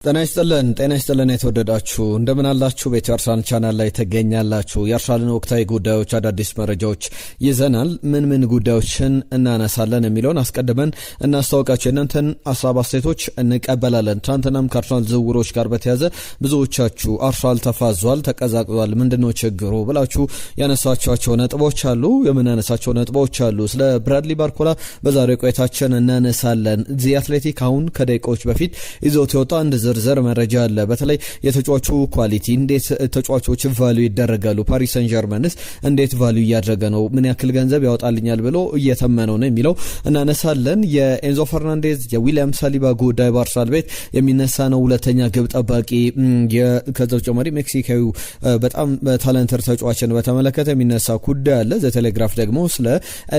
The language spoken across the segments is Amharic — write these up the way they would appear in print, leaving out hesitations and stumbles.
ጤና ይስጥልን የተወደዳችሁ እንደምን አላችሁ? በአርሰናል ቻናል ላይ ተገኛላችሁ። የአርሰናልን ወቅታዊ ጉዳዮች አዳዲስ መረጃዎች ይዘናል። ምን ጉዳዮችን እናነሳለን የሚለውን አስቀድመን እናስተዋውቃችሁ። እናንተን ሐሳብ አስተያየቶች እንቀበላለን። ትናንትናም ከአርሰናል ዝውውሮች ጋር በተያያዘ ብዙዎቻችሁ አርሰናል ተፋዟል፣ ተቀዛቅዟል፣ ምንድነው ችግሩ ብላችሁ ያነሳችኋቸው ነጥቦች አሉ። የምናነሳቸው ነጥቦች አሉ። ስለ ብራድሊ ባርኮላ በዛሬው ቆይታችን እናነሳለን። ዚ አትሌቲክ አሁን ከደቂቃዎች በፊት ይዞት የወጣ አንድ ዝርዝር መረጃ አለ። በተለይ የተጫዋቹ ኳሊቲ እንዴት ተጫዋቾች ቫልዩ ይደረጋሉ፣ ፓሪስ ሰን ጀርመንስ እንዴት ቫልዩ እያደረገ ነው፣ ምን ያክል ገንዘብ ያወጣልኛል ብሎ እየተመነው ነው የሚለው እናነሳለን። የኤንዞ ፈርናንዴዝ የዊሊያም ሳሊባ ጉዳይ በአርሰናል ቤት የሚነሳ ነው። ሁለተኛ ግብ ጠባቂ ከዛ በተጨማሪ ሜክሲካዊ በጣም ታለንተር ተጫዋችን በተመለከተ የሚነሳ ጉዳይ አለ። ዘቴሌግራፍ ደግሞ ስለ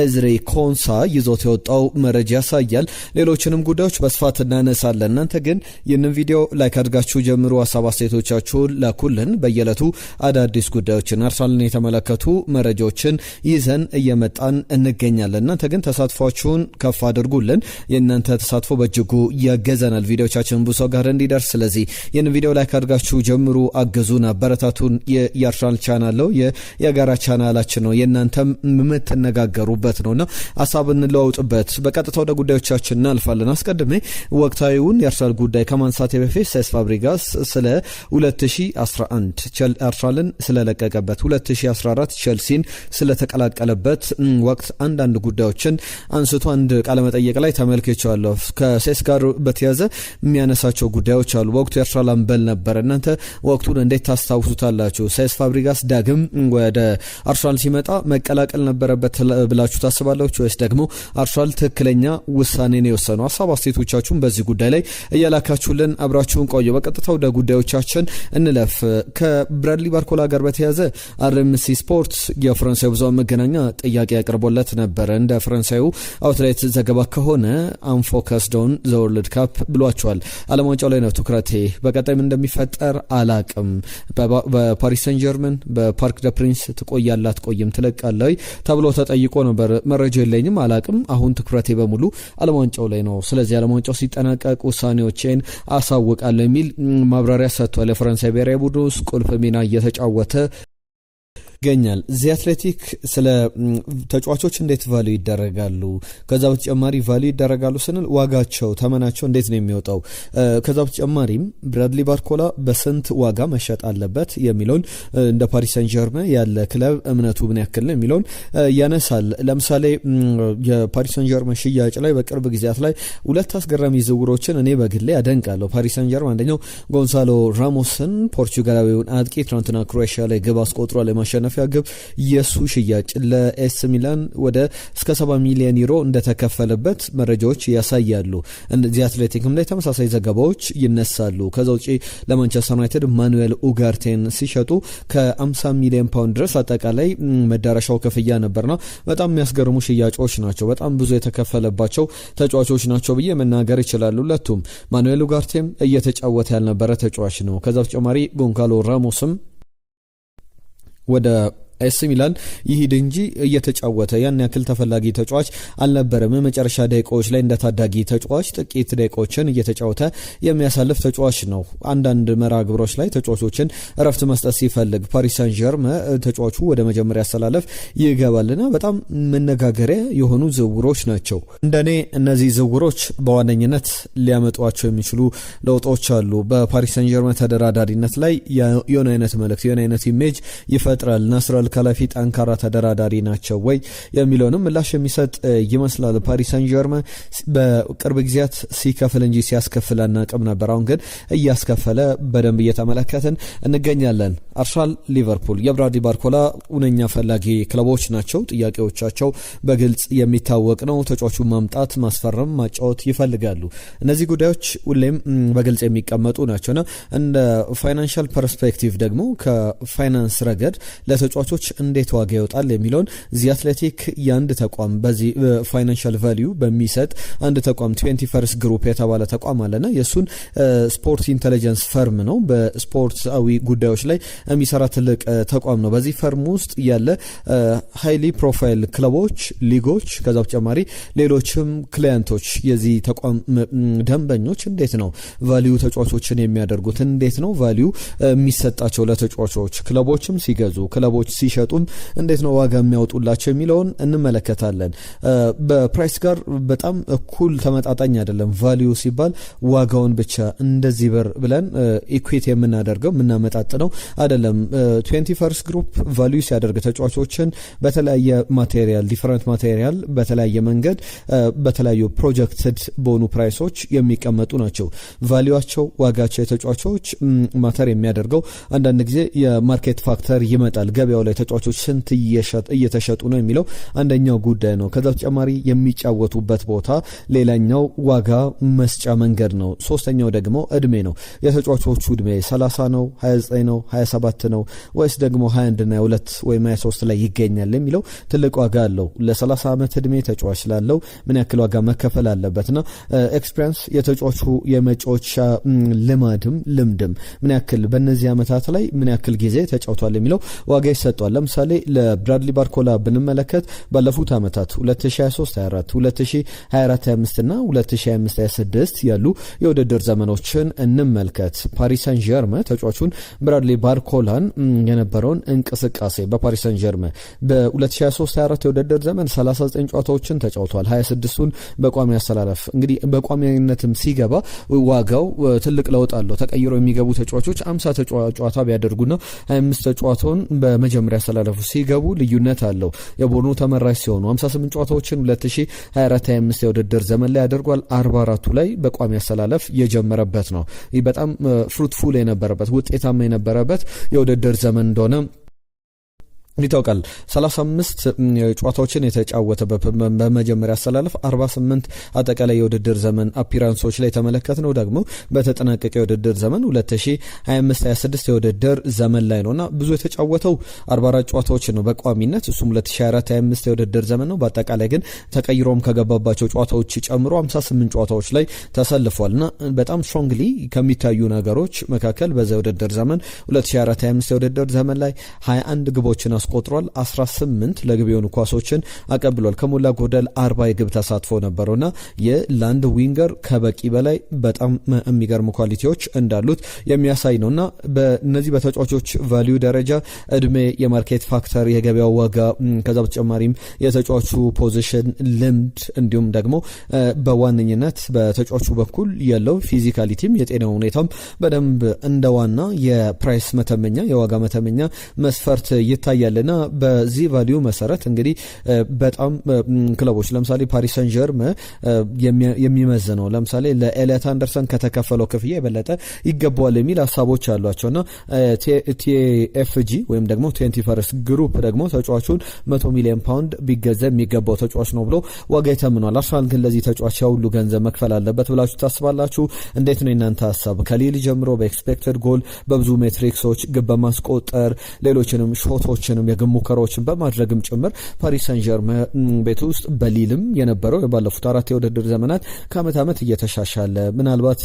ኤዝሬ ኮንሳ ይዞት የወጣው መረጃ ያሳያል። ሌሎችንም ጉዳዮች በስፋት እናነሳለን። እናንተ ግን ይህንን ቪዲዮ ላይክ አድርጋችሁ ጀምሩ። ሐሳብ አስተያየቶቻችሁን ላኩልን። በየዕለቱ አዳዲስ ጉዳዮችን አርሰናልን የተመለከቱ መረጃዎችን ይዘን እየመጣን እንገኛለን። እናንተ ግን ተሳትፏችሁን ከፍ አድርጉልን። የእናንተ ተሳትፎ በእጅጉ ያገዘናል ቪዲዮቻችን ብዙ ሰው ጋር እንዲደርስ። ስለዚህ ይህን ቪዲዮ ላይክ አድርጋችሁ ጀምሩ፣ አገዙን፣ አበረታቱን። የአርሰናል ቻናል ነው፣ የጋራ ቻናላችን ነው፣ የእናንተም የምትነጋገሩበት ነውና ሐሳብ እንለዋውጥበት። በቀጥታ ወደ ጉዳዮቻችን እናልፋለን። አስቀድሜ ወቅታዊውን የአርሰናል ጉዳይ ከማንሳት በፊት ሴስ ፋብሪጋስ ስለ 2011 አርሰናልን ስለለቀቀበት 2014 ቼልሲን ስለተቀላቀለበት ወቅት አንዳንድ ጉዳዮችን አንስቶ አንድ ቃለ መጠይቅ ላይ ተመልክቻለሁ። ከሴስ ጋር በተያያዘ የሚያነሳቸው ጉዳዮች አሉ። ወቅቱ የአርሰናል አምበል ነበር። እናንተ ወቅቱን እንዴት ታስታውሱታላችሁ? ሴስ ፋብሪጋስ ዳግም ወደ አርሰናል ሲመጣ መቀላቀል ነበረበት ብላችሁ ታስባላችሁ ወይስ ደግሞ አርሰናል ትክክለኛ ውሳኔ ነው የወሰነው? ሀሳብ አስተያየቶቻችሁን በዚህ ጉዳይ ላይ እያላካችሁልን አብራችሁን ቆዩ። በቀጥታ ወደ ጉዳዮቻችን እንለፍ። ከብራድሊ ባርኮላ ጋር በተያያዘ አርኤምሲ ስፖርት የፈረንሳይ ብዙሃን መገናኛ ጥያቄ ያቀርቦለት ነበር። እንደ ፈረንሳዩ አውትሌት ዘገባ ከሆነ አንፎከስድ ኦን ዘ ወርልድ ካፕ ብሏቸዋል። ዓለም ዋንጫው ላይ ነው ትኩረቴ፣ በቀጣይም እንደሚፈጠር አላቅም። በፓሪስ ሰን ጀርመን በፓርክ ደ ፕሪንስ ትቆያለህ አትቆይም ትለቃለህ ተብሎ ተጠይቆ ነበር። መረጃ የለኝም አላቅም፣ አሁን ትኩረቴ በሙሉ ዓለም ዋንጫው ላይ ነው። ስለዚህ ዓለም ዋንጫው ሲጠናቀቅ ውሳኔዎችን አሳውቃለሁ የሚል ማብራሪያ ሰጥቷል። የፈረንሳይ ብሔራዊ ቡድን ውስጥ ቁልፍ ሚና እየተጫወተ ይገኛል። ዚ አትሌቲክ ስለ ተጫዋቾች እንዴት ቫልዩ ይደረጋሉ፣ ከዛ በተጨማሪ ቫልዩ ይደረጋሉ ስንል ዋጋቸው ተመናቸው እንዴት ነው የሚወጣው፣ ከዛ በተጨማሪም ብራድሊ ባርኮላ በስንት ዋጋ መሸጥ አለበት የሚለውን እንደ ፓሪስ ሰን ጀርመን ያለ ክለብ እምነቱ ምን ያክል ነው የሚለውን ያነሳል። ለምሳሌ የፓሪስ ሰን ጀርመን ሽያጭ ላይ በቅርብ ጊዜያት ላይ ሁለት አስገራሚ ዝውውሮችን እኔ በግሌ አደንቃለሁ። ፓሪስ ሰን ጀርመን አንደኛው ጎንሳሎ ራሞስን ፖርቹጋላዊውን አጥቂ ትናንትና ክሮኤሺያ ላይ ግብ አስቆጥሯል። ለማሸነፍ ግብ የሱ ሽያጭ ለኤስ ሚላን ወደ እስከ 70 ሚሊዮን ዩሮ እንደተከፈለበት መረጃዎች ያሳያሉ። እዚህ አትሌቲክም ላይ ተመሳሳይ ዘገባዎች ይነሳሉ። ከዛ ውጪ ለማንቸስተር ዩናይትድ ማኑኤል ኡጋርቴን ሲሸጡ ከ50 ሚሊዮን ፓውንድ ድረስ አጠቃላይ መዳረሻው ክፍያ ነበርና በጣም የሚያስገርሙ ሽያጮች ናቸው። በጣም ብዙ የተከፈለባቸው ተጫዋቾች ናቸው ብዬ መናገር ይችላሉ። ሁለቱም ማኑኤል ኡጋርቴም እየተጫወተ ያልነበረ ተጫዋች ነው። ከዛ በተጨማሪ ጎንካሎ ራሞስም ወደ ኤስ ሚላን ይሄድ እንጂ እየተጫወተ ያን ያክል ተፈላጊ ተጫዋች አልነበረም። መጨረሻ ደቂቃዎች ላይ እንደ ታዳጊ ተጫዋች ጥቂት ደቂቃዎችን እየተጫወተ የሚያሳልፍ ተጫዋች ነው። አንዳንድ መርሃ ግብሮች ላይ ተጫዋቾችን እረፍት መስጠት ሲፈልግ ፓሪስ ሳን ጀርመን ተጫዋቹ ወደ መጀመሪያ አሰላለፍ ይገባልና በጣም መነጋገሪያ የሆኑ ዝውውሮች ናቸው። እንደኔ እነዚህ ዝውውሮች በዋነኝነት ሊያመጧቸው የሚችሉ ለውጦች አሉ። በፓሪስ ሳን ጀርመን ተደራዳሪነት ላይ የሆነ አይነት መልእክት የሆነ አይነት ኢሜጅ ይፈጥራል። ናስራል ከላፊ ጠንካራ ተደራዳሪ ናቸው ወይ የሚለውንም ምላሽ የሚሰጥ ይመስላል። ፓሪስ ሰን ጀርመን በቅርብ ጊዜያት ሲከፍል እንጂ ሲያስከፍል አናውቅም ነበር። አሁን ግን እያስከፈለ በደንብ እየተመለከትን እንገኛለን። አርሰናል፣ ሊቨርፑል የብራድሊ ባርኮላ ሁነኛ ፈላጊ ክለቦች ናቸው። ጥያቄዎቻቸው በግልጽ የሚታወቅ ነው። ተጫዋቹን ማምጣት፣ ማስፈረም፣ ማጫወት ይፈልጋሉ። እነዚህ ጉዳዮች ሁሌም በግልጽ የሚቀመጡ ናቸውና እንደ ፋይናንሻል ፐርስፔክቲቭ ደግሞ ከፋይናንስ ረገድ ለተጫዋቾች ተጫዋቾች እንዴት ዋጋ ይወጣል የሚለውን ዚ አትሌቲክ የአንድ ተቋም በዚህ ፋይናንሻል ቫልዩ በሚሰጥ አንድ ተቋም 21st ግሩፕ የተባለ ተቋም አለና የሱን ስፖርት ኢንተለጀንስ ፈርም ነው። በስፖርታዊ ጉዳዮች ላይ የሚሰራ ትልቅ ተቋም ነው። በዚህ ፈርም ውስጥ ያለ ሃይሊ ፕሮፋይል ክለቦች፣ ሊጎች ከዛ በተጨማሪ ሌሎችም ክሊያንቶች የዚህ ተቋም ደንበኞች እንዴት ነው ቫልዩ ተጫዋቾችን የሚያደርጉት፣ እንዴት ነው ቫልዩ የሚሰጣቸው ለተጫዋቾች፣ ክለቦችም ሲገዙ ክለቦች ሲሸጡም እንዴት ነው ዋጋ የሚያወጡላቸው የሚለውን እንመለከታለን። በፕራይስ ጋር በጣም እኩል ተመጣጣኝ አይደለም። ቫልዩ ሲባል ዋጋውን ብቻ እንደዚህ ብር ብለን ኢኩዊቲ የምናደርገው የምናመጣጥነው አይደለም። 21st ግሩፕ ቫልዩ ሲያደርግ ተጫዋቾችን በተለያየ ማቴሪያል ዲፈረንት ማቴሪያል በተለያየ መንገድ በተለያዩ ፕሮጀክትድ በሆኑ ፕራይሶች የሚቀመጡ ናቸው። ቫልዩአቸው ዋጋቸው የተጫዋቾች ማተር የሚያደርገው አንዳንድ ጊዜ የማርኬት ፋክተር ይመጣል። ገበያው ላይ ተጫዋቾች ስንት እየተሸጡ ነው የሚለው አንደኛው ጉዳይ ነው። ከዛ በተጨማሪ የሚጫወቱበት ቦታ ሌላኛው ዋጋ መስጫ መንገድ ነው። ሶስተኛው ደግሞ እድሜ ነው። የተጫዋቾቹ እድሜ 30 ነው፣ 29 ነው፣ 27 ነው ወይስ ደግሞ 21 እና 2 ወይም 23 ላይ ይገኛል የሚለው ትልቅ ዋጋ አለው። ለ30 ዓመት እድሜ ተጫዋች ላለው ምን ያክል ዋጋ መከፈል አለበትና ኤክስፒሪየንስ የተጫዋቹ የመጫወቻ ልምድም ምን ያክል በእነዚህ ዓመታት ላይ ምን ያክል ጊዜ ተጫውቷል የሚለው ዋጋ ይሰጠዋል። ለምሳሌ ለብራድሊ ባርኮላ ብንመለከት ባለፉት ዓመታት 2023-24 2024-25 እና 2025-26 ያሉ የውድድር ዘመኖችን እንመልከት። ፓሪስ ሳን ዠርመን ተጫዋቹን ብራድሊ ባርኮላን የነበረውን እንቅስቃሴ በፓሪስ ሳን ዠርመን በ2023-24 የውድድር ዘመን 39 ጨዋታዎችን ተጫውቷል። 26ቱን በቋሚ ያስተላለፍ። እንግዲህ በቋሚነትም ሲገባ ዋጋው ትልቅ ለውጥ አለው። ተቀይሮ የሚገቡ ተጫዋቾች 50 ጨዋታ ቢያደርጉና 25 ጨዋታውን በመጀመሪያ ያስተላለፉ ሲገቡ ልዩነት አለው። የቦኑ ተመራጭ ሲሆኑ 58 ጨዋታዎችን 2024-25 የውድድር ዘመን ላይ ያደርጓል። 44ቱ ላይ በቋሚ ያስተላለፍ የጀመረበት ነው። ይህ በጣም ፍሩትፉል የነበረበት ውጤታማ የነበረበት የውድድር ዘመን እንደሆነ ይታወቃል። 35 ጨዋታዎችን የተጫወተበት በመጀመሪያ አስተላለፍ 48 አጠቃላይ የውድድር ዘመን አፒራንሶች ላይ ተመለከትነው ደግሞ በተጠናቀቀ የውድድር ዘመን 2025-26 የውድድር ዘመን ላይ ነውና ብዙ የተጫወተው 44 ጨዋታዎችን ነው በቋሚነት። እሱም 2024-25 የውድድር ዘመን ነው። በአጠቃላይ ግን ተቀይሮም ከገባባቸው ጨዋታዎች ጨምሮ 58 ጨዋታዎች ላይ ተሰልፏልና በጣም ስትሮንግሊ ከሚታዩ ነገሮች መካከል በዛ የውድድር ዘመን 2024-25 የውድድር ዘመን ላይ 21 ግቦችን አስቆጥሯል። 18 ለግብ የሆኑ ኳሶችን አቀብሏል። ከሞላ ጎደል 40 የግብ ተሳትፎ ነበረውና የላንድ ዊንገር ከበቂ በላይ በጣም የሚገርሙ ኳሊቲዎች እንዳሉት የሚያሳይ ነውና በእነዚህ በተጫዋቾች ቫልዩ ደረጃ እድሜ፣ የማርኬት ፋክተር፣ የገበያው ዋጋ ከዛ በተጨማሪም የተጫዋቹ ፖዚሽን፣ ልምድ እንዲሁም ደግሞ በዋነኝነት በተጫዋቹ በኩል ያለው ፊዚካሊቲም የጤና ሁኔታም በደንብ እንደዋና የፕራይስ መተመኛ የዋጋ መተመኛ መስፈርት ይታያልና በዚህ ቫልዩ መሰረት እንግዲህ በጣም ክለቦች ለምሳሌ ፓሪስ ሳን ዠርመን የሚመዝነው ለምሳሌ ለኤሊዮት አንደርሰን ከተከፈለው ክፍያ የበለጠ ይገባዋል የሚል ሀሳቦች አሏቸውና ቲኤፍጂ ወይም ደግሞ 21st ግሩፕ ደግሞ ተጫዋቹን 100 ሚሊዮን ፓውንድ ቢገዛ የሚገባው ተጫዋች ነው ብሎ ዋጋ ይተምኗል። አርሰናል ግን ለዚህ ተጫዋች ሁሉ ገንዘብ መክፈል አለበት ብላችሁ ታስባላችሁ? እንዴት ነው የናንተ ሀሳብ? ከሊል ጀምሮ በኤክስፔክትድ ጎል በብዙ ሜትሪክሶች ግብ በማስቆጠር ሌሎችንም ሾቶችንም የግብ ሙከራዎችን በማድረግም ጭምር ፓሪስ ሳን ዠርመን ቤት ውስጥ በሊልም የነበረው ባለፉት 4 የውድድር ዘመናት ከአመት ዓመት እየተሻሻለ ምናልባት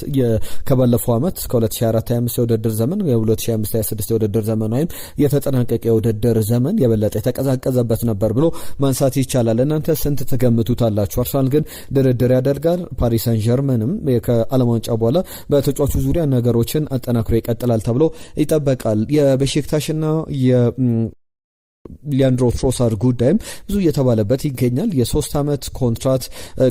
ከባለፈው ዓመት ከ2024-25 የውድድር ዘመን የ2025-26 የውድድር ዘመን ወይም የተጠናቀቀ የውድድር ዘመን የበለጠ የተቀዛቀዘበት ነበር ብሎ ማንሳት ይቻላል። እናንተ ስንት ተገምቱታላችሁ? አርሰናል ግን ድርድር ያደርጋል። ፓሪስ ሳን ዠርመንም ከዓለም ዋንጫ በኋላ በተጫዋቹ ዙሪያ ነገሮችን አጠናክሮ ይቀጥላል ተብሎ ይጠበቃል። የቤሺክታሽና ሊያንድሮ ትሮሳርድ ጉዳይም ብዙ እየተባለበት ይገኛል። የ3 ዓመት ኮንትራት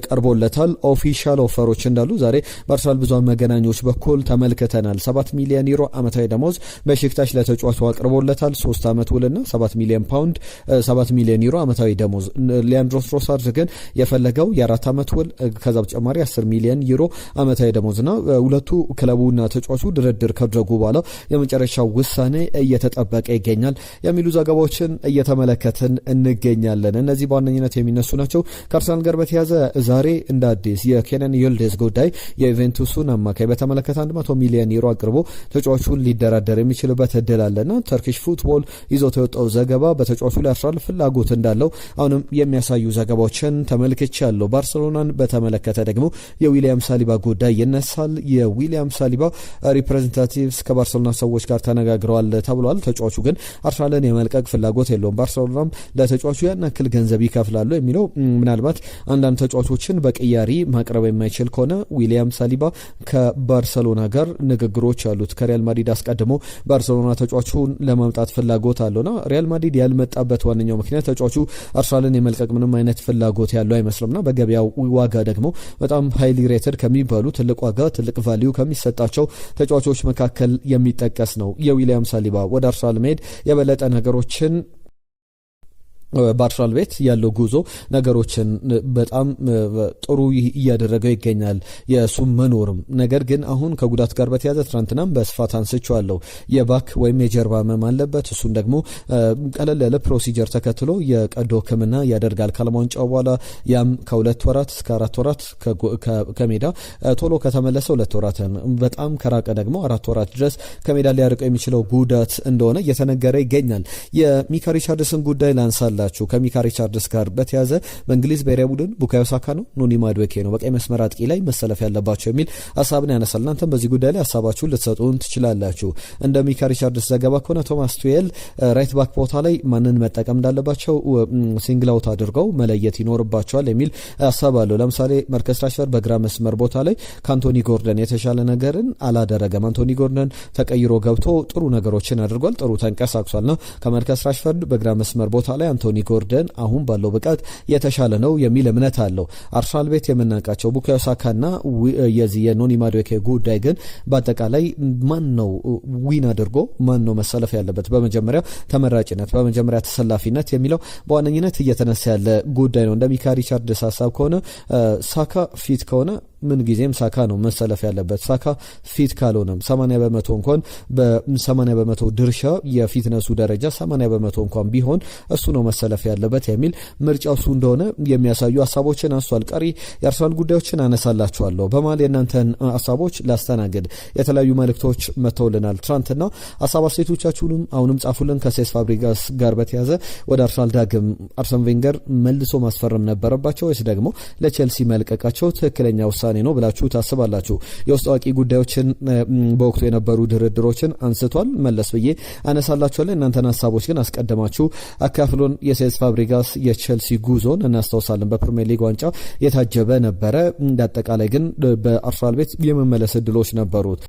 ቀርቦለታል። ኦፊሻል ኦፈሮች እንዳሉ ዛሬ በአርሰናል ብዙሃን መገናኛዎች በኩል ተመልክተናል። 7 ሚሊዮን ዩሮ ዓመታዊ ደሞዝ በቤሺክታሽ ለተጫዋቹ አቅርቦለታል። 3 ዓመት ውልና 7 ሚሊዮን ፓውንድ 7 ሚሊዮን ዩሮ ዓመታዊ ደሞዝ። ሊያንድሮ ትሮሳርድ ግን የፈለገው የ4 ዓመት ውል ከዛ በተጨማሪ 10 ሚሊዮን ዩሮ ዓመታዊ ደሞዝና ሁለቱ ክለቡና ተጫዋቹ ድርድር ከደረጉ በኋላ የመጨረሻው ውሳኔ እየተጠበቀ ይገኛል የሚሉ ዘገባዎችን እየተመለከትን እንገኛለን። እነዚህ በዋነኝነት የሚነሱ ናቸው። ከአርሰናል ጋር በተያዘ ዛሬ እንደ አዲስ የኬነን ይልዲዝ ጉዳይ የዩቬንቱሱን አማካይ በተመለከተ 100 ሚሊዮን ዩሮ አቅርቦ ተጫዋቹን ሊደራደር የሚችልበት እድል አለና ተርኪሽ ፉትቦል ይዞት የወጣው ዘገባ በተጫዋቹ ላይ አርሰናል ፍላጎት እንዳለው አሁንም የሚያሳዩ ዘገባዎችን ተመልክቻለሁ። ባርሴሎናን በተመለከተ ደግሞ የዊሊያም ሳሊባ ጉዳይ ይነሳል። የዊሊያም ሳሊባ ሪፕሬዘንታቲቭስ ከባርሴሎና ሰዎች ጋር ተነጋግረዋል ተብሏል። ተጫዋቹ ግን አርሰናልን የመልቀቅ ፍላጎት የለውም። ባርሴሎናም ለተጫዋቹ ያን ያክል ገንዘብ ይከፍላሉ የሚለው ምናልባት አንዳንድ ተጫዋቾችን በቅያሪ ማቅረብ የማይችል ከሆነ ዊሊያም ሳሊባ ከባርሴሎና ጋር ንግግሮች አሉት። ከሪያል ማድሪድ አስቀድሞ ባርሴሎና ተጫዋቹን ለማምጣት ፍላጎት አለውና ሪያል ማድሪድ ያልመጣበት ዋነኛው ምክንያት ተጫዋቹ አርሰናልን የመልቀቅ ምንም አይነት ፍላጎት ያለው አይመስልምና በገበያው ዋጋ ደግሞ በጣም ሃይሊ ሬትድ ከሚባሉ ትልቅ ዋጋ ትልቅ ቫልዩ ከሚሰጣቸው ተጫዋቾች መካከል የሚጠቀስ ነው። የዊሊያም ሳሊባ ወደ አርሰናል መሄድ የበለጠ ነገሮችን በአርሰናል ቤት ያለው ጉዞ ነገሮችን በጣም ጥሩ እያደረገው ይገኛል የሱ መኖርም። ነገር ግን አሁን ከጉዳት ጋር በተያያዘ ትናንትናም በስፋት አንስቼዋለሁ። የባክ ወይም የጀርባ ህመም አለበት። እሱን ደግሞ ቀለል ያለ ፕሮሲጀር ተከትሎ የቀዶ ሕክምና ያደርጋል ከዓለም ዋንጫው በኋላ። ያም ከ2 ወራት እስከ 4 ወራት ከሜዳ ቶሎ ከተመለሰ 2 ወራትን በጣም ከራቀ ደግሞ 4 ወራት ድረስ ከሜዳ ሊያርቀው የሚችለው ጉዳት እንደሆነ እየተነገረ ይገኛል። የሚካ ሪቻርድስን ጉዳይ ላንሳላ ከሚካ ሪቻርድስ ጋር በተያዘ በእንግሊዝ ብሔራዊ ቡድን ቡካዮ ሳካ ነው ኖኒ ማዱዌኬ ነው በቀይ መስመር አጥቂ ላይ መሰለፍ ያለባቸው የሚል ሀሳብን ያነሳል። እናንተም በዚህ ጉዳይ ላይ ሀሳባችሁን ልትሰጡን ትችላላችሁ። እንደ ሚካ ሪቻርድስ ዘገባ ከሆነ ቶማስ ቱዌል ራይት ባክ ቦታ ላይ ማንን መጠቀም እንዳለባቸው ሲንግል አውት አድርገው መለየት ይኖርባቸዋል የሚል ሀሳብ አለው። ለምሳሌ ማርከስ ራሽፈርድ በግራ መስመር ቦታ ላይ ከአንቶኒ ጎርደን የተሻለ ነገርን አላደረገም። አንቶኒ ጎርደን ተቀይሮ ገብቶ ጥሩ ነገሮችን አድርጓል፣ ጥሩ ተንቀሳቅሷልና ከማርከስ ራሽፈርድ በግራ መስመር ቦታ ላይ አንቶኒ ጎርደን አሁን ባለው ብቃት የተሻለ ነው የሚል እምነት አለው። አርሰናል ቤት የምናውቃቸው ቡካዮ ሳካና የዚህ የኖኒ ማዱዌኬ ጉዳይ ግን በአጠቃላይ ማን ነው ዊን አድርጎ ማን ነው መሰለፍ ያለበት፣ በመጀመሪያ ተመራጭነት፣ በመጀመሪያ ተሰላፊነት የሚለው በዋነኝነት እየተነሳ ያለ ጉዳይ ነው። እንደ ሚካ ሪቻርድስ ሀሳብ ከሆነ ሳካ ፊት ከሆነ ምን ጊዜም ሳካ ነው መሰለፍ ያለበት። ሳካ ፊት ካልሆነም 80% እንኳን በ80% ድርሻ የፊትነሱ ደረጃ 80% እንኳን ቢሆን እሱ ነው መሰለፍ ያለበት የሚል ምርጫው እሱ እንደሆነ የሚያሳዩ ሀሳቦችን አንስቷል። ቀሪ የአርሰናል ጉዳዮችን አነሳላችኋለሁ። በመሀል የእናንተን ሀሳቦች ላስተናግድ የተለያዩ መልእክቶች መጥተውልናል። ትናንትና ሀሳብ አስተያየቶቻችሁንም አሁንም ጻፉልን። ከሴስ ፋብሪጋስ ጋር በተያዘ ወደ አርሰናል ዳግም አርሰን ቬንገር መልሶ ማስፈረም ነበረባቸው ወይስ ደግሞ ለቼልሲ መልቀቃቸው ትክክለኛ ውሳኔ ነው ብላችሁ ታስባላችሁ? የውስጥ አዋቂ ጉዳዮችን በወቅቱ የነበሩ ድርድሮችን አንስቷል። መለስ ብዬ አነሳላችኋለሁ። እናንተን ሀሳቦች ግን አስቀድማችሁ አካፍሎን። የሴስ ፋብሪጋስ የቼልሲ ጉዞን እናስታውሳለን። በፕሪሚየር ሊግ ዋንጫ የታጀበ ነበረ። እንዳጠቃላይ ግን በአርሰናል ቤት የመመለስ እድሎች ነበሩት።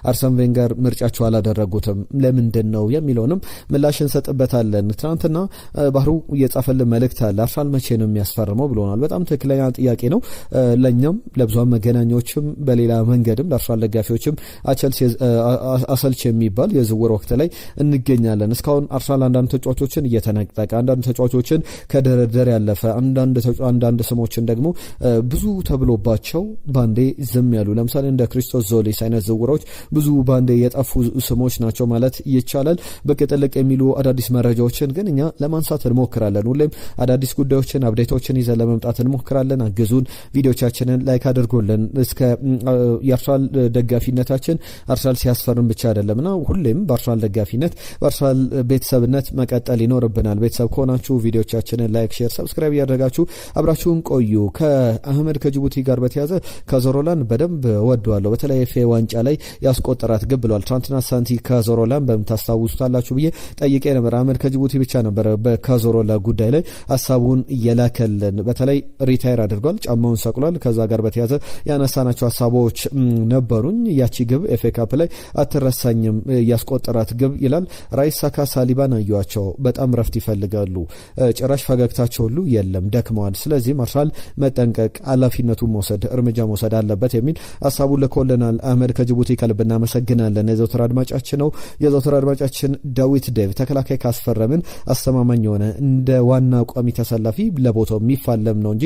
አርሰን ቬንገር ምርጫቸው አላደረጉትም ለምንድን ነው የሚለውንም ምላሽ እንሰጥበታለን። ትናንትና ባህሩ እየጻፈልን መልእክት አለ። አርሰናል መቼ ነው የሚያስፈርመው ብሎናል። በጣም ትክክለኛ ጥያቄ ነው። ለእኛም ለብዙሃን መገናኛዎችም በሌላ መንገድም ለአርሰናል ደጋፊዎችም አሰልች የሚባል የዝውውር ወቅት ላይ እንገኛለን። እስካሁን አርሰናል አንዳንድ ተጫዋቾችን እየተነጠቀ፣ አንዳንድ ተጫዋቾችን ከድርድር ያለፈ፣ አንዳንድ ስሞችን ደግሞ ብዙ ተብሎባቸው ባንዴ ዝም ያሉ፣ ለምሳሌ እንደ ክሪስቶስ ዞሊስ አይነት ዝውውሮች ብዙ ባንዴ የጠፉ ስሞች ናቸው ማለት ይቻላል። በቅጥልቅ የሚሉ አዳዲስ መረጃዎችን ግን እኛ ለማንሳት እንሞክራለን። ሁሌም አዳዲስ ጉዳዮችን አፕዴቶችን ይዘን ለመምጣት እንሞክራለን። አግዙን፣ ቪዲዮቻችንን ላይክ አድርጎልን። እስከ የአርሰናል ደጋፊነታችን አርሰናል ሲያስፈርም ብቻ አይደለምና ሁሌም በአርሰናል ደጋፊነት በአርሰናል ቤተሰብነት መቀጠል ይኖርብናል። ቤተሰብ ከሆናችሁ ቪዲዮቻችንን ላይክ፣ ሼር፣ ሰብስክራይብ ያደረጋችሁ አብራችሁን ቆዩ። ከአህመድ ከጅቡቲ ጋር በተያዘ ከዞሮላን በደንብ ወደዋለሁ። በተለይ ኤፍ ኤ ዋንጫ ላይ ያስቆጠራት ግብ ብሏል። ትናንትና ሳንቲ ካዞሮላን በምታስታውሱታላችሁ ብዬ ጠይቄ ነበር። አህመድ ከጅቡቲ ብቻ ነበር በካዞሮላ ጉዳይ ላይ ሀሳቡን እየላከልን። በተለይ ሪታይር አድርጓል፣ ጫማውን ሰቅሏል። ከዛ ጋር በተያዘ ያነሳናቸው ሀሳቦች ነበሩኝ። ያቺ ግብ ኤፍ ኤ ካፕ ላይ አትረሳኝም ያስቆጠራት ግብ ይላል። ራይስ ሳካ ሳሊባን አዩዋቸው፣ በጣም ረፍት ይፈልጋሉ፣ ጭራሽ ፈገግታቸው ሁሉ የለም፣ ደክመዋል። ስለዚህ አርሰናል መጠንቀቅ፣ ኃላፊነቱን መውሰድ፣ እርምጃ መውሰድ አለበት የሚል ሀሳቡን ልኮልናል። አህመድ ከጅቡቲ ከልብ እናመሰግናለን። የዘውትር አድማጫችን ነው። የዘውትር አድማጫችን ዳዊት ዴቭ ተከላካይ ካስፈረምን አስተማማኝ የሆነ እንደ ዋና ቋሚ ተሰላፊ ለቦታው የሚፋለም ነው እንጂ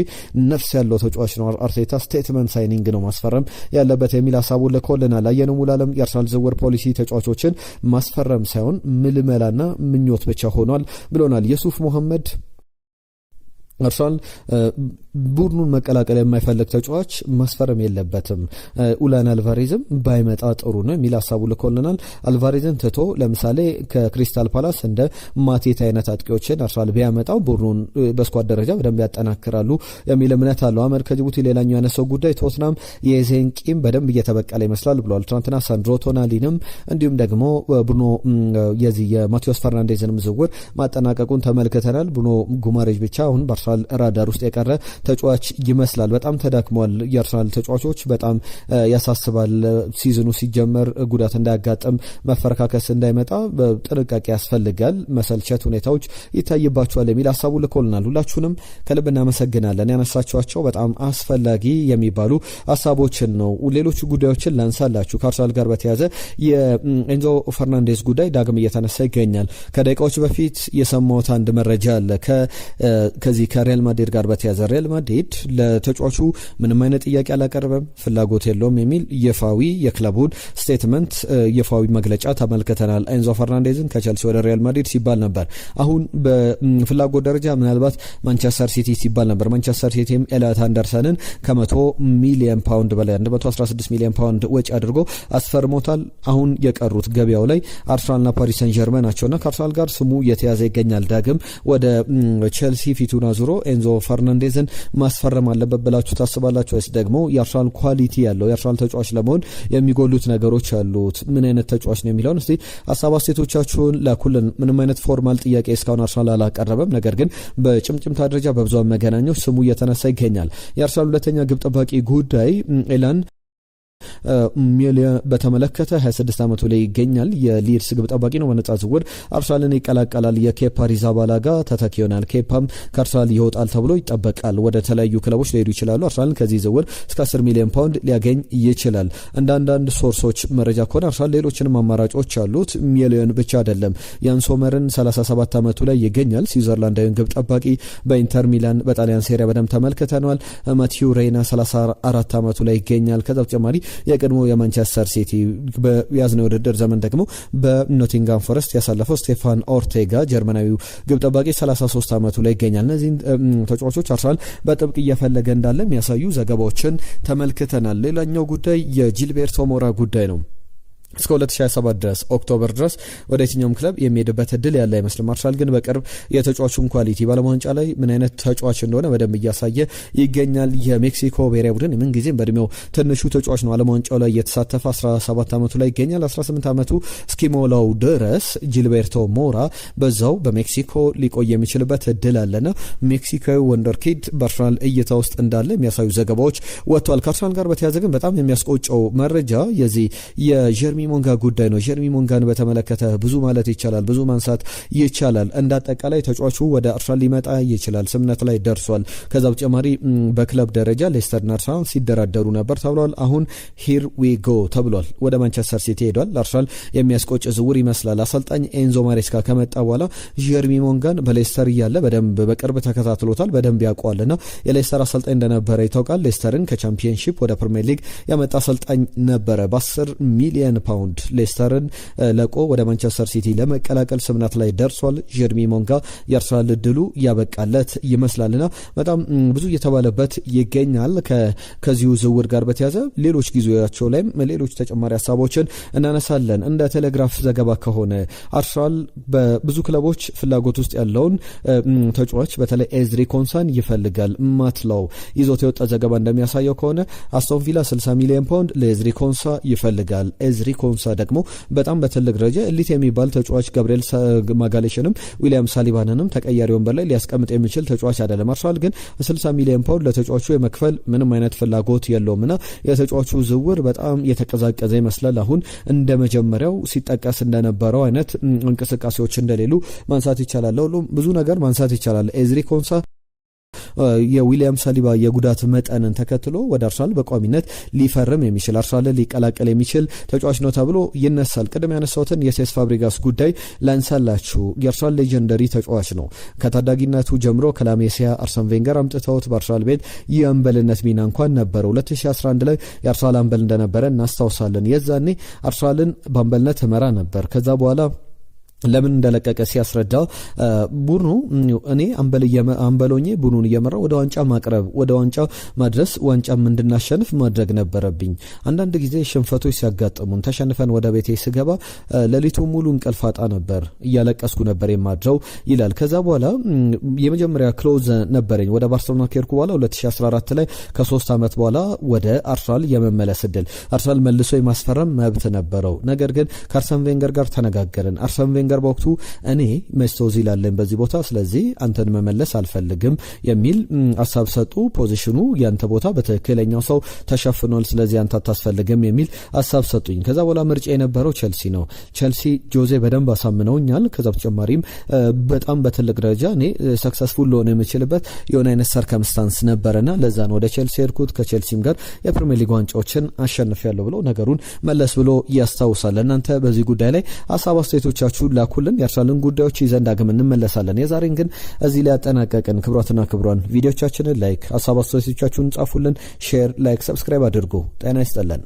ነፍስ ያለው ተጫዋች ነው አርቴታ ስቴትመንት ሳይኒንግ ነው ማስፈረም ያለበት የሚል ሀሳቡን ልኮልናል። አየነው ሙሉዓለም የአርሰናል ዝውውር ፖሊሲ ተጫዋቾችን ማስፈረም ሳይሆን ምልመላና ምኞት ብቻ ሆኗል ብሎናል። የሱፍ መሐመድ አርሰናል ቡድኑን መቀላቀል የማይፈልግ ተጫዋች ማስፈረም የለበትም፣ ኡላን አልቫሬዝም ባይመጣ ጥሩ ነው የሚል ሀሳቡ ልኮልናል። አልቫሬዝን ትቶ ለምሳሌ ከክሪስታል ፓላስ እንደ ማቴት አይነት አጥቂዎችን አርሰናል ቢያመጣው ቡድኑን በስኳድ ደረጃ በደንብ ያጠናክራሉ የሚል እምነት አለው። አመር ከጅቡቲ ሌላኛው ያነሳው ጉዳይ ቶትናም የዜን ቂም በደንብ እየተበቀለ ይመስላል ብሏል። ትናንትና ሳንድሮ ቶናሊንም እንዲሁም ደግሞ ብሩኖ የዚህ የማቴዎስ ፈርናንዴዝንም ዝውውር ማጠናቀቁን ተመልክተናል። ብሩኖ ጉማሬጅ ብቻ አሁን በአርሰናል ራዳር ውስጥ የቀረ ተጫዋች ይመስላል። በጣም ተዳክሟል። የአርሰናል ተጫዋቾች በጣም ያሳስባል። ሲዝኑ ሲጀመር ጉዳት እንዳያጋጥም መፈረካከስ እንዳይመጣ ጥንቃቄ ያስፈልጋል። መሰልቸት ሁኔታዎች ይታይባቸዋል የሚል ሀሳቡ ልኮልናል። ሁላችሁንም ከልብ እናመሰግናለን። ያነሳችኋቸው በጣም አስፈላጊ የሚባሉ ሀሳቦችን ነው። ሌሎቹ ጉዳዮችን ላንሳላችሁ። ከአርሰናል ጋር በተያያዘ የኤንዞ ፈርናንዴዝ ጉዳይ ዳግም እየተነሳ ይገኛል። ከደቂቃዎች በፊት የሰማሁት አንድ መረጃ አለ ከዚህ ከሪያል ማድሪድ ጋር በተያዘ ሪያል ማድሪድ ለተጫዋቹ ምንም አይነት ጥያቄ አላቀረበም፣ ፍላጎት የለውም የሚል ይፋዊ የክለቡን ስቴትመንት ይፋዊ መግለጫ ተመልክተናል። ኤንዞ ፈርናንዴዝን ከቸልሲ ወደ ሪያል ማድሪድ ሲባል ነበር። አሁን በፍላጎት ደረጃ ምናልባት ማንቸስተር ሲቲ ሲባል ነበር። ማንቸስተር ሲቲም ኤሊዮት አንደርሰንን ከ100 ሚሊዮን ፓውንድ በላይ 116 ሚሊዮን ፓውንድ ወጪ አድርጎ አስፈርሞታል። አሁን የቀሩት ገበያው ላይ አርሰናልና ፓሪስ ሰን ዠርመን ናቸውና ከአርሰናል ጋር ስሙ የተያዘ ይገኛል። ዳግም ወደ ቸልሲ ፊቱን አዙሮ ኤንዞ ፈርናንዴዝን ማስፈረም አለበት ብላችሁ ታስባላችሁ ወይስ ደግሞ የአርሰናል ኳሊቲ ያለው የአርሰናል ተጫዋች ለመሆን የሚጎሉት ነገሮች አሉት? ምን አይነት ተጫዋች ነው የሚለውን እስቲ ሀሳብ አስተያየቶቻችሁን ላኩልን። ምንም አይነት ፎርማል ጥያቄ እስካሁን አርሰናል አላቀረበም። ነገር ግን በጭምጭምታ ደረጃ በብዙሃን መገናኛዎች ስሙ እየተነሳ ይገኛል። የአርሰናል ሁለተኛ ግብ ጠባቂ ጉዳይ ኤላን ሚሊያ በተመለከተ 26 ዓመቱ ላይ ይገኛል። የሊድስ ግብ ጠባቂ ነው። በነጻ ዝውውር አርሰናልን ይቀላቀላል። የኬፓ አሪዛባላጋ ተተኪ ይሆናል። ኬፓም ከአርሰናል ይወጣል ተብሎ ይጠበቃል። ወደ ተለያዩ ክለቦች ሊሄዱ ይችላሉ። አርሰናልን ከዚህ ዝውውር እስከ 10 ሚሊዮን ፓውንድ ሊያገኝ ይችላል። አንዳንድ ሶርሶች መረጃ ከሆነ አርሰናል ሌሎችንም አማራጮች አሉት። ሚሊዮን ብቻ አይደለም። ያን ሶመርን 37 ዓመቱ ላይ ይገኛል። ስዊዘርላንዳዊን ግብ ጠባቂ በኢንተር ሚላን በጣሊያን ሴሪያ በደንብ ተመልክተናል። ማቲው ሬና 34 ዓመቱ ላይ ይገኛል። ከዛ በተጨማሪ የቀድሞ የማንቸስተር ሲቲ በያዝነው ውድድር ዘመን ደግሞ በኖቲንጋም ፎረስት ያሳለፈው ስቴፋን ኦርቴጋ ጀርመናዊው ግብ ጠባቂ 33 ዓመቱ ላይ ይገኛል። እነዚህን ተጫዋቾች አርሰናል በጥብቅ እየፈለገ እንዳለ የሚያሳዩ ዘገባዎችን ተመልክተናል። ሌላኛው ጉዳይ የጂልቤርቶ ሞራ ጉዳይ ነው። እስከ 2027 ድረስ ኦክቶበር ድረስ ወደ የትኛውም ክለብ የሚሄድበት እድል ያለ አይመስልም። አርሰናል ግን በቅርብ የተጫዋቹን ኳሊቲ ባለም ዋንጫ ላይ ምን አይነት ተጫዋች እንደሆነ በደንብ እያሳየ ይገኛል። የሜክሲኮ ብሔራዊ ቡድን ምን ጊዜም በእድሜው ትንሹ ተጫዋች ነው። ዓለም ዋንጫው ላይ እየተሳተፈ 17 ዓመቱ ላይ ይገኛል። 18 ዓመቱ እስኪሞላው ድረስ ጂልቤርቶ ሞራ በዛው በሜክሲኮ ሊቆይ የሚችልበት እድል አለና ሜክሲካዊ ወንደርኪድ በአርሰናል እይታ ውስጥ እንዳለ የሚያሳዩ ዘገባዎች ወጥተዋል። ከአርሰናል ጋር በተያያዘ ግን በጣም የሚያስቆጨው መረጃ የዚህ የጀርሚ ሞንጋ ጉዳይ ነው። ጀርሚ ሞንጋን በተመለከተ ብዙ ማለት ይቻላል፣ ብዙ ማንሳት ይቻላል። እንዳጠቃላይ ተጫዋቹ ወደ አርሰናል ሊመጣ ይችላል፣ ስምነት ላይ ደርሷል። ከዛ በተጨማሪ በክለብ ደረጃ ሌስተርና አርሰናል ሲደራደሩ ነበር ተብሏል። አሁን ሂር ዊ ጎ ተብሏል። ወደ ማንቸስተር ሲቲ ሄዷል። አርሰናል የሚያስቆጭ ዝውውር ይመስላል። አሰልጣኝ ኤንዞ ማሬስካ ከመጣ በኋላ ጀርሚ ሞንጋን በሌስተር እያለ በደንብ በቅርብ ተከታትሎታል፣ በደንብ ያውቀዋልና የሌስተር አሰልጣኝ እንደነበረ ይታወቃል። ሌስተርን ከቻምፒየንሺፕ ወደ ፕሪሚየር ሊግ ያመጣ አሰልጣኝ ነበረ። በ10 ሚሊዮን ፓውንድ ሌስተርን ለቆ ወደ ማንቸስተር ሲቲ ለመቀላቀል ስምነት ላይ ደርሷል። ጀርሚ ሞንጋ የአርሰናል እድሉ ያበቃለት ይመስላልና በጣም ብዙ እየተባለበት ይገኛል። ከዚሁ ዝውውር ጋር በተያዘ ሌሎች ጊዜያቸው ላይም ሌሎች ተጨማሪ ሀሳቦችን እናነሳለን። እንደ ቴሌግራፍ ዘገባ ከሆነ አርሰናል በብዙ ክለቦች ፍላጎት ውስጥ ያለውን ተጫዋች በተለይ ኤዝሪ ኮንሳን ይፈልጋል። ማትላው ይዞት የወጣ ዘገባ እንደሚያሳየው ከሆነ አስቶን ቪላ 60 ሚሊዮን ፓውንድ ለኤዝሪ ኮንሳ ይፈልጋል። ኤዝሪ ኮንሳ ደግሞ በጣም በትልቅ ደረጃ ኤሊት የሚባል ተጫዋች ገብርኤል ማጋሌሽንም ዊሊያም ሳሊባንንም ተቀያሪ ወንበር ላይ ሊያስቀምጥ የሚችል ተጫዋች አይደለም። አርሰናል ግን 60 ሚሊዮን ፓውንድ ለተጫዋቹ የመክፈል ምንም አይነት ፍላጎት የለውምና የተጫዋቹ ዝውውር በጣም የተቀዛቀዘ ይመስላል። አሁን እንደ መጀመሪያው ሲጠቀስ እንደነበረው አይነት እንቅስቃሴዎች እንደሌሉ ማንሳት ይቻላል። ሁሉም ብዙ ነገር ማንሳት ይቻላል። ኤዝሪ ኮንሳ የዊሊያም ሳሊባ የጉዳት መጠንን ተከትሎ ወደ አርሰናል በቋሚነት ሊፈርም የሚችል አርሰናልን ሊቀላቀል የሚችል ተጫዋች ነው ተብሎ ይነሳል። ቅድም ያነሳሁትን የሴስ ፋብሪጋስ ጉዳይ ላንሳላችሁ። የአርሰናል ሌጀንደሪ ተጫዋች ነው። ከታዳጊነቱ ጀምሮ ከላሜሲያ አርሰን ቬንገር አምጥተውት በአርሰናል ቤት የአምበልነት ሚና እንኳን ነበረው። 2011 ላይ የአርሰናል አምበል እንደነበረ እናስታውሳለን። የዛኔ አርሰናልን በአምበልነት መራ ነበር። ከዛ በኋላ ለምን እንደለቀቀ ሲያስረዳ ቡድኑ እኔ አምበሎኜ ቡድኑን እየመራው ወደ ዋንጫ ማቅረብ ወደ ዋንጫ ማድረስ ዋንጫም እንድናሸንፍ ማድረግ ነበረብኝ። አንዳንድ ጊዜ ሽንፈቶች ሲያጋጥሙን ተሸንፈን ወደ ቤቴ ስገባ ሌሊቱ ሙሉ እንቅልፍ አጣ ነበር፣ እያለቀስኩ ነበር የማድረው ይላል። ከዛ በኋላ የመጀመሪያ ክሎዝ ነበረኝ ወደ ባርሴሎና ከሄድኩ በኋላ 2014 ላይ ከ3 ዓመት በኋላ ወደ አርሰናል የመመለስ እድል አርሰናል መልሶ የማስፈረም መብት ነበረው። ነገር ግን ከአርሰን ቬንገር ጋር ተነጋገርን። አርሰን ቬንገር በወቅቱ እኔ መስት ኦዚል አለኝ በዚህ ቦታ፣ ስለዚህ አንተን መመለስ አልፈልግም የሚል ሐሳብ ሰጡ። ፖዚሽኑ ያንተ ቦታ በትክክለኛው ሰው ተሸፍኗል፣ ስለዚህ አንተ አታስፈልግም የሚል ሐሳብ ሰጡኝ። ከዛ በኋላ ምርጫ የነበረው ቸልሲ ነው። ቸልሲ ጆዜ በደንብ አሳምነውኛል። ከዛ በተጨማሪም በጣም በትልቅ ደረጃ እኔ ሰክሰስፉል ሆነ የምችልበት የሆነ አይነት ሰርከምስታንስ ነበርና ለዛ ነው ወደ ቸልሲ ሄድኩት። ከቸልሲም ጋር የፕሪሚየር ሊግ ዋንጫዎችን አሸንፌያለሁ ብሎ ነገሩን መለስ ብሎ ያስታውሳል። እናንተ በዚህ ጉዳይ ላይ ሐሳብ አስተያየቶቻችሁን ላኩልን። የአርሰናልን ጉዳዮች ይዘን ዳግም እንመለሳለን። የዛሬን ግን እዚህ ላይ ያጠናቀቅን። ክቡራትና ክቡራን ቪዲዮቻችንን ላይክ፣ ሐሳብ አስተያየቶቻችሁን ጻፉልን፣ ሼር፣ ላይክ፣ ሰብስክራይብ አድርጉ። ጤና ይስጥልን።